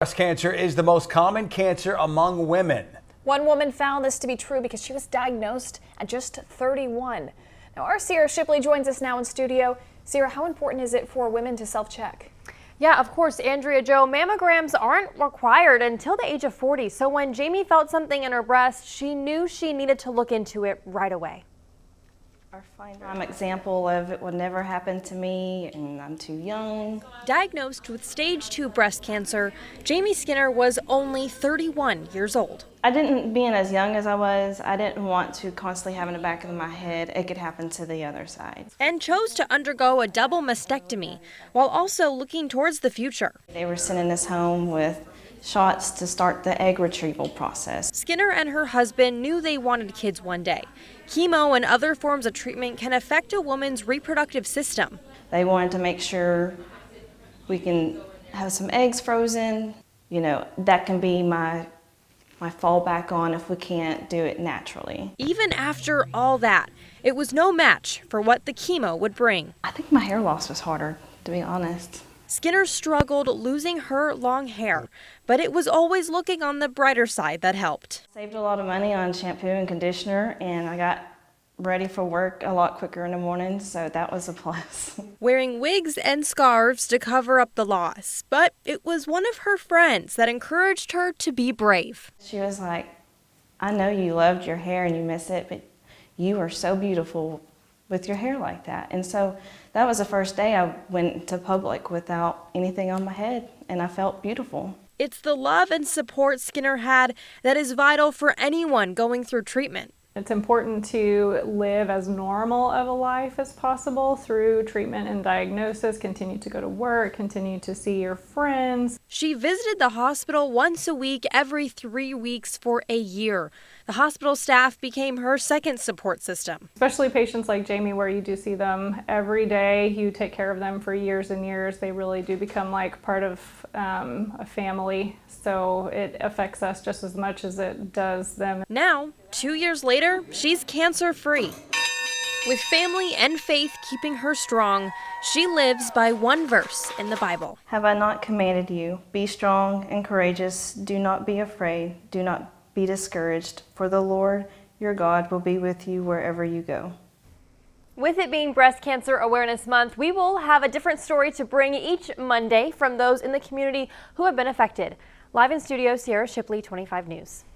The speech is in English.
Breast cancer is the most common cancer among women. One woman found this to be true because she was diagnosed at just 31. Now, our Sierra Shipley joins us now in studio. Sierra, how important is it for women to self-check? Yeah, of course, Andrea Jo, mammograms aren't required until the age of 40. So when Jamie felt something in her breast, she knew she needed to look into it right away. I'm an example of it would never happen to me, and I'm too young. Diagnosed with stage 2 breast cancer, Jamie Skinner was only 31 years old. I didn't, being as young as I was, I didn't want to constantly have in the back of my head it could happen to the other side. And chose to undergo a double mastectomy while also looking towards the future. They were sending us home with shots to start the egg retrieval process. Skinner and her husband knew they wanted kids one day. Chemo and other forms of treatment can affect a woman's reproductive system. They wanted to make sure we can have some eggs frozen. You know, that can be my fallback on if we can't do it naturally. Even after all that, it was no match for what the chemo would bring. I think my hair loss was harder, to be honest. Skinner struggled losing her long hair, but it was always looking on the brighter side that helped. Saved a lot of money on shampoo and conditioner, and I got ready for work a lot quicker in the morning, so that was a plus. Wearing wigs and scarves to cover up the loss, but it was one of her friends that encouraged her to be brave. She was like, I know you loved your hair and you miss it, but you are so beautiful with your hair like that. And so that was the first day I went to public without anything on my head, and I felt beautiful. It's the love and support Skinner had that is vital for anyone going through treatment. It's important to live as normal of a life as possible through treatment and diagnosis, continue to go to work, continue to see your friends. She visited the hospital once a week every 3 weeks for a year. The hospital staff became her second support system. Especially patients like Jamie, where you do see them every day, you take care of them for years and years. They really do become like part of a family, so it affects us just as much as it does them. Now, 2 years later, she's cancer-free. With family and faith keeping her strong, she lives by one verse in the Bible. Have I not commanded you? Be strong and courageous. Do not be afraid. Do not be discouraged, for the Lord your God will be with you wherever you go. With it being Breast Cancer Awareness Month, we will have a different story to bring each Monday from those in the community who have been affected. Live in studio, Sierra Shipley, 25 News.